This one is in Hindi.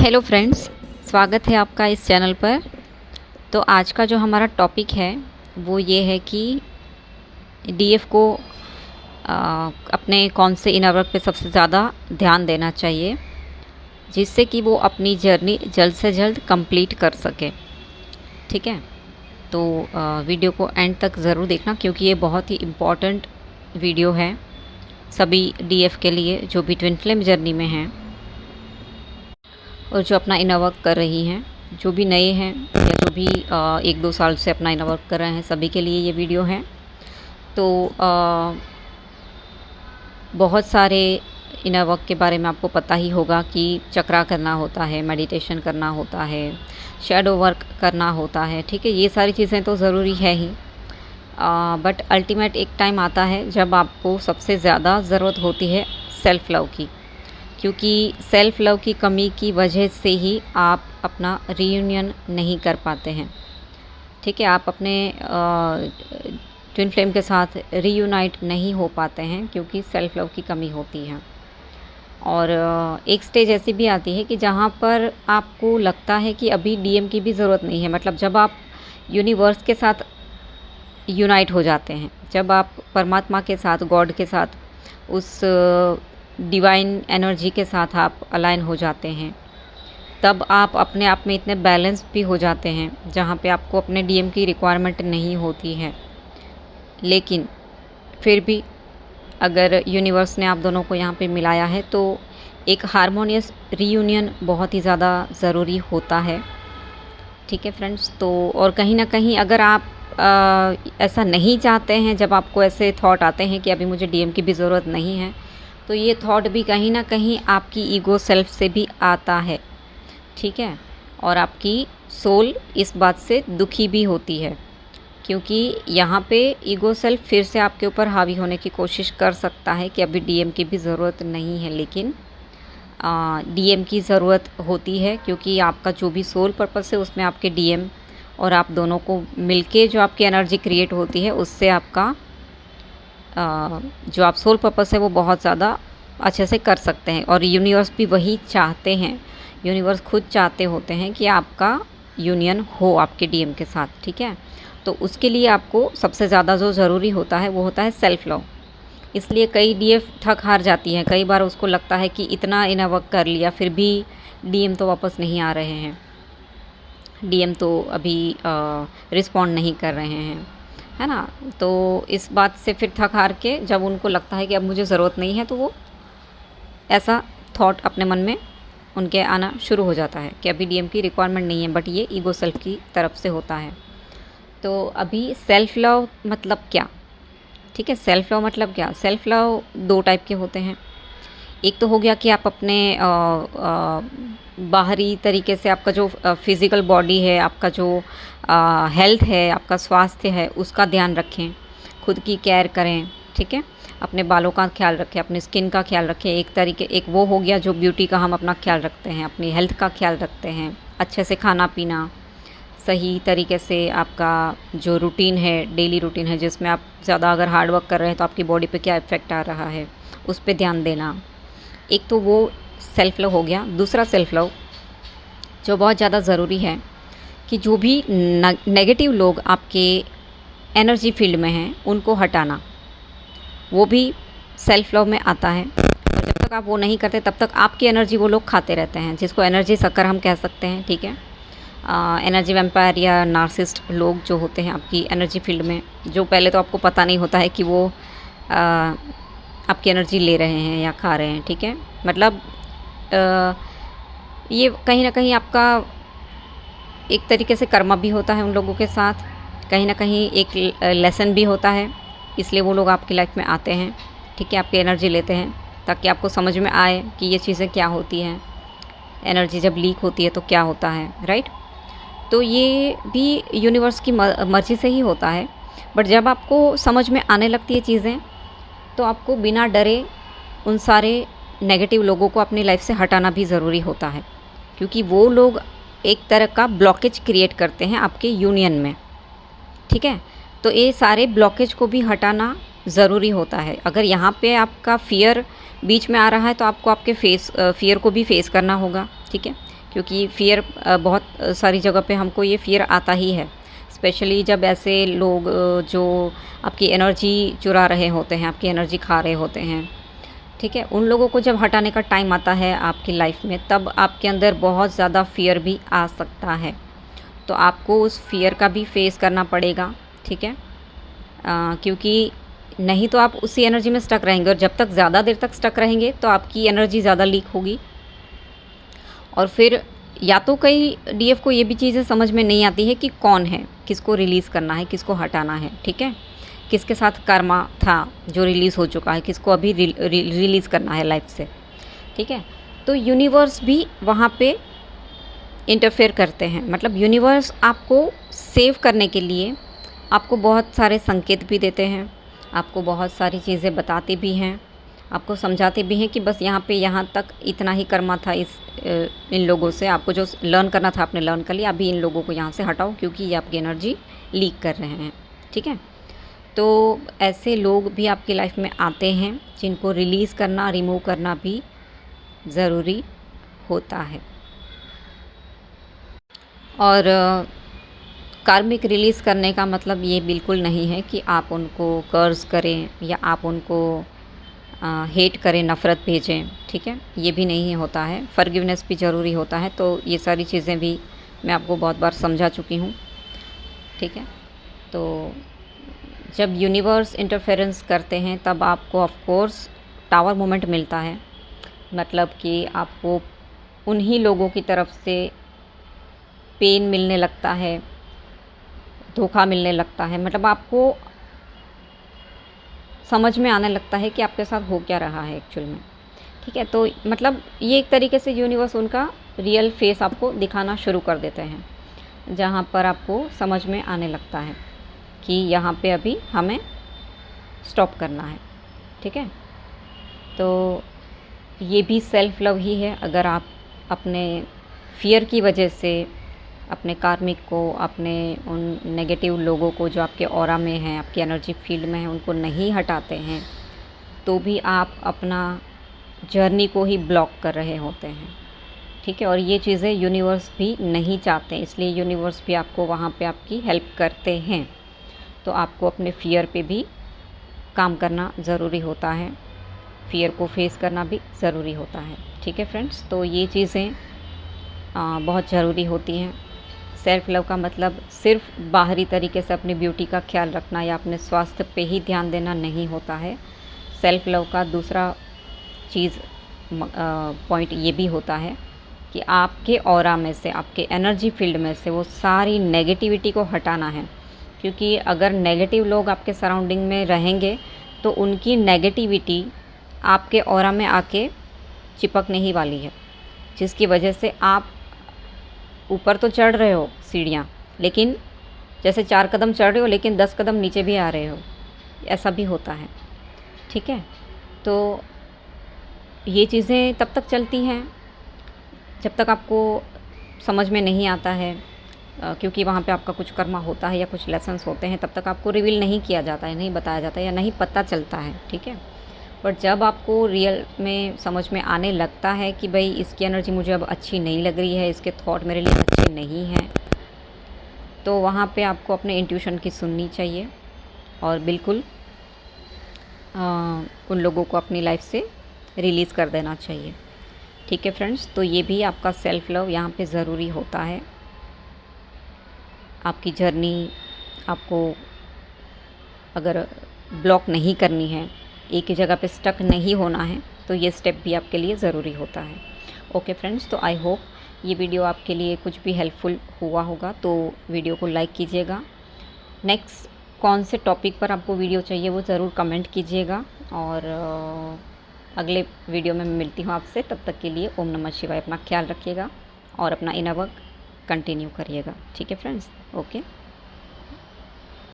हेलो फ्रेंड्स, स्वागत है आपका इस चैनल पर। तो आज का जो हमारा टॉपिक है वो ये है कि डीएफ को अपने कौन से इनर वर्क पे सबसे ज़्यादा ध्यान देना चाहिए जिससे कि वो अपनी जर्नी जल्द से जल्द कंप्लीट कर सके। ठीक है, तो वीडियो को एंड तक ज़रूर देखना क्योंकि ये बहुत ही इम्पॉर्टेंट वीडियो है सभी डीएफ के लिए जो भी ट्विन फ्लेम जर्नी में हैं और जो अपना इनर वर्क कर रही हैं, जो भी नए हैं या जो भी 1-2 साल से अपना इनर वर्क कर रहे हैं, सभी के लिए ये वीडियो है। तो बहुत सारे इनर वर्क के बारे में आपको पता ही होगा कि चक्रा करना होता है, मेडिटेशन करना होता है, शैडो वर्क करना होता है। ठीक है, ये सारी चीज़ें तो ज़रूरी है ही, बट अल्टीमेट एक टाइम आता है जब आपको सबसे ज़्यादा ज़रूरत होती है सेल्फ़ लव की, क्योंकि सेल्फ़ लव की कमी की वजह से ही आप अपना रीयूनियन नहीं कर पाते हैं। ठीक है, आप अपने ट्विन फ्लेम के साथ रीयूनाइट नहीं हो पाते हैं क्योंकि सेल्फ़ लव की कमी होती है। और एक स्टेज ऐसी भी आती है कि जहाँ पर आपको लगता है कि अभी डीएम की भी ज़रूरत नहीं है। मतलब जब आप यूनिवर्स के साथ यूनाइट हो जाते हैं, जब आप परमात्मा के साथ, गॉड के साथ, उस डिवाइन एनर्जी के साथ आप अलाइन हो जाते हैं, तब आप अपने आप में इतने बैलेंस भी हो जाते हैं जहाँ पे आपको अपने डीएम की रिक्वायरमेंट नहीं होती है। लेकिन फिर भी अगर यूनिवर्स ने आप दोनों को यहाँ पे मिलाया है तो एक हारमोनियस रीयूनियन बहुत ही ज़्यादा ज़रूरी होता है। ठीक है फ्रेंड्स, तो और कहीं ना कहीं अगर आप ऐसा नहीं चाहते हैं, जब आपको ऐसे थॉट आते हैं कि अभी मुझे डीएम की भी ज़रूरत नहीं है, तो ये थॉट भी कहीं ना कहीं आपकी ईगो सेल्फ से भी आता है। ठीक है, और आपकी सोल इस बात से दुखी भी होती है क्योंकि यहाँ पे ईगो सेल्फ फिर से आपके ऊपर हावी होने की कोशिश कर सकता है कि अभी डीएम की भी ज़रूरत नहीं है, लेकिन डीएम की ज़रूरत होती है क्योंकि आपका जो भी सोल पर्पस है उसमें आपके डीएम और आप दोनों को मिलके जो आपकी एनर्जी क्रिएट होती है उससे आपका जो आप सोल पर्पस है वो बहुत ज़्यादा अच्छे से कर सकते हैं। और यूनिवर्स भी वही चाहते हैं, यूनिवर्स खुद चाहते होते हैं कि आपका यूनियन हो आपके डीएम के साथ। ठीक है, तो उसके लिए आपको सबसे ज़्यादा जो ज़रूरी होता है वो होता है सेल्फ़ लव। इसलिए कई डीएफ थक हार जाती हैं, कई बार उसको लगता है कि इतना इनर वर्क कर लिया फिर भी डीएम तो वापस नहीं आ रहे हैं, डीएम तो अभी रिस्पॉन्ड नहीं कर रहे हैं, है ना। तो इस बात से फिर थक हार के जब उनको लगता है कि अब मुझे ज़रूरत नहीं है, तो वो ऐसा थॉट अपने मन में उनके आना शुरू हो जाता है कि अभी डीएम की रिक्वायरमेंट नहीं है, बट ये ईगो सेल्फ की तरफ से होता है। तो अभी सेल्फ़ लव मतलब क्या? ठीक है, सेल्फ़ लव मतलब क्या? सेल्फ़ लव 2 टाइप के होते हैं। एक तो हो गया कि आप अपने बाहरी तरीके से आपका जो फिज़िकल बॉडी है, आपका जो हेल्थ है, आपका स्वास्थ्य है, उसका ध्यान रखें, खुद की केयर करें। ठीक है, अपने बालों का ख्याल रखें, अपनी स्किन का ख्याल रखें। एक वो हो गया जो ब्यूटी का हम अपना ख्याल रखते हैं, अपनी हेल्थ का ख्याल रखते हैं, अच्छे से खाना पीना, सही तरीके से आपका जो रूटीन है, डेली रूटीन है, जिसमें आप ज़्यादा अगर हार्ड वर्क कर रहे हैं तो आपकी बॉडी पे क्या इफ़ेक्ट आ रहा है, उस पे ध्यान देना। एक तो वो सेल्फ़ लव हो गया। दूसरा सेल्फ़ लव जो बहुत ज़्यादा ज़रूरी है कि जो भी नेगेटिव लोग आपके एनर्जी फील्ड में हैं उनको हटाना, वो भी सेल्फ़ लव में आता है। और जब तक आप वो नहीं करते तब तक आपकी एनर्जी वो लोग खाते रहते हैं, जिसको एनर्जी सकर हम कह सकते हैं। ठीक है, एनर्जी वैम्पायर या नार्सिस्ट लोग जो होते हैं आपकी एनर्जी फील्ड में, जो पहले तो आपको पता नहीं होता है कि वो आपकी एनर्जी ले रहे हैं या खा रहे हैं। ठीक है, मतलब ये कहीं ना कहीं आपका एक तरीके से कर्मा भी होता है उन लोगों के साथ, कहीं ना कहीं एक लेसन भी होता है, इसलिए वो लोग आपकी लाइफ में आते हैं। ठीक है, आपकी एनर्जी लेते हैं ताकि आपको समझ में आए कि ये चीज़ें क्या होती हैं, एनर्जी जब लीक होती है तो क्या होता है, राइट। तो ये भी यूनिवर्स की मर्ज़ी से ही होता है। बट जब आपको समझ में आने लगती है चीज़ें, तो आपको बिना डरे उन सारे नेगेटिव लोगों को अपनी लाइफ से हटाना भी ज़रूरी होता है, क्योंकि वो लोग एक तरह का ब्लॉकेज क्रिएट करते हैं आपके यूनियन में। ठीक है, तो ये सारे ब्लॉकेज को भी हटाना ज़रूरी होता है। अगर यहाँ पे आपका फ़ियर बीच में आ रहा है तो आपको आपके फ़ियर को भी फेस करना होगा। ठीक है, क्योंकि फ़ियर बहुत सारी जगह पे हमको ये फ़ियर आता ही है, स्पेशली जब ऐसे लोग जो आपकी एनर्जी चुरा रहे होते हैं, आपकी एनर्जी खा रहे होते हैं, ठीक है, उन लोगों को जब हटाने का टाइम आता है आपकी लाइफ में, तब आपके अंदर बहुत ज़्यादा फ़ियर भी आ सकता है। तो आपको उस फ़ियर का भी फेस करना पड़ेगा, ठीक है, क्योंकि नहीं तो आप उसी एनर्जी में स्टक रहेंगे, और जब तक ज़्यादा देर तक स्टक रहेंगे तो आपकी एनर्जी ज़्यादा लीक होगी। और फिर या तो कई डीएफ को ये भी चीज़ें समझ में नहीं आती है कि कौन है, किसको रिलीज़ करना है, किसको हटाना है, ठीक है, किसके साथ कर्मा था जो रिलीज़ हो चुका है, किसको अभी रिलीज़ करना है लाइफ से, ठीक है। तो यूनिवर्स भी वहाँ पे इंटरफेयर करते हैं, मतलब यूनिवर्स आपको सेव करने के लिए आपको बहुत सारे संकेत भी देते हैं, आपको बहुत सारी चीज़ें बताते भी हैं, आपको समझाते भी हैं कि बस यहाँ पे यहाँ तक इतना ही कर्मा था इन लोगों से, आपको जो लर्न करना था आपने लर्न कर लिया, अभी इन लोगों को यहाँ से हटाओ क्योंकि ये आपकी एनर्जी लीक कर रहे हैं, ठीक है। तो ऐसे लोग भी आपकी लाइफ में आते हैं जिनको रिलीज़ करना, रिमूव करना भी ज़रूरी होता है। और कार्मिक रिलीज़ करने का मतलब ये बिल्कुल नहीं है कि आप उनको कर्ज करें या आप उनको हेट करें, नफ़रत भेजें, ठीक है, ये भी नहीं होता है। फॉरगिवनेस भी ज़रूरी होता है। तो ये सारी चीज़ें भी मैं आपको बहुत बार समझा चुकी हूँ, ठीक है। तो जब यूनिवर्स इंटरफेरेंस करते हैं तब आपको ऑफ कोर्स टावर मोमेंट मिलता है, मतलब कि आपको उन्हीं लोगों की तरफ से पेन मिलने लगता है, धोखा मिलने लगता है, मतलब आपको समझ में आने लगता है कि आपके साथ हो क्या रहा है एक्चुअल में, ठीक है। तो मतलब ये एक तरीके से यूनिवर्स उनका रियल फेस आपको दिखाना शुरू कर देते हैं, जहाँ पर आपको समझ में आने लगता है कि यहाँ पे अभी हमें स्टॉप करना है, ठीक है। तो ये भी सेल्फ लव ही है। अगर आप अपने फ़ियर की वजह से अपने कार्मिक को, अपने उन नेगेटिव लोगों को जो आपके ऑरा में हैं, आपकी एनर्जी फील्ड में हैं, उनको नहीं हटाते हैं, तो भी आप अपना जर्नी को ही ब्लॉक कर रहे होते हैं, ठीक है। और ये चीज़ें यूनिवर्स भी नहीं चाहते, इसलिए यूनिवर्स भी आपको वहाँ पे आपकी हेल्प करते हैं। तो आपको अपने फ़ियर पे भी काम करना ज़रूरी होता है, फ़ियर को फेस करना भी ज़रूरी होता है, ठीक है फ्रेंड्स। तो ये चीज़ें बहुत ज़रूरी होती हैं। सेल्फ़ लव का मतलब सिर्फ बाहरी तरीके से अपनी ब्यूटी का ख्याल रखना या अपने स्वास्थ्य पे ही ध्यान देना नहीं होता है। सेल्फ़ लव का दूसरा चीज़ पॉइंट ये भी होता है कि आपके ऑरा में से, आपके एनर्जी फील्ड में से वो सारी नेगेटिविटी को हटाना है, क्योंकि अगर नेगेटिव लोग आपके सराउंडिंग में रहेंगे तो उनकी नेगेटिविटी आपके ऑरा में आके चिपकने ही वाली है, जिसकी वजह से आप ऊपर तो चढ़ रहे हो सीढ़ियाँ, लेकिन जैसे 4 कदम चढ़ रहे हो लेकिन 10 कदम नीचे भी आ रहे हो, ऐसा भी होता है, ठीक है। तो ये चीज़ें तब तक चलती हैं जब तक आपको समझ में नहीं आता है, क्योंकि वहाँ पे आपका कुछ कर्मा होता है या कुछ लेसन्स होते हैं, तब तक आपको रिवील नहीं किया जाता है, नहीं बताया जाता है या नहीं पता चलता है, ठीक है। बट जब आपको रियल में समझ में आने लगता है कि भाई इसकी एनर्जी मुझे अब अच्छी नहीं लग रही है, इसके थॉट मेरे लिए अच्छे नहीं हैं, तो वहाँ पे आपको अपने इंट्यूशन की सुननी चाहिए और बिल्कुल उन लोगों को अपनी लाइफ से रिलीज़ कर देना चाहिए, ठीक है फ्रेंड्स। तो ये भी आपका सेल्फ़ लव यहाँ पे ज़रूरी होता है। आपकी जर्नी आपको अगर ब्लॉक नहीं करनी है, एक ही जगह पे स्टक नहीं होना है, तो ये स्टेप भी आपके लिए ज़रूरी होता है। ओके फ्रेंड्स, तो आई होप ये वीडियो आपके लिए कुछ भी हेल्पफुल हुआ होगा, तो वीडियो को लाइक कीजिएगा। नेक्स्ट कौन से टॉपिक पर आपको वीडियो चाहिए वो ज़रूर कमेंट कीजिएगा, और अगले वीडियो में मैं मिलती हूँ आपसे। तब तक के लिए ओम नमः शिवाय। अपना ख्याल रखिएगा और अपना इनर वर्क कंटिन्यू करिएगा, ठीक है फ्रेंड्स। ओके।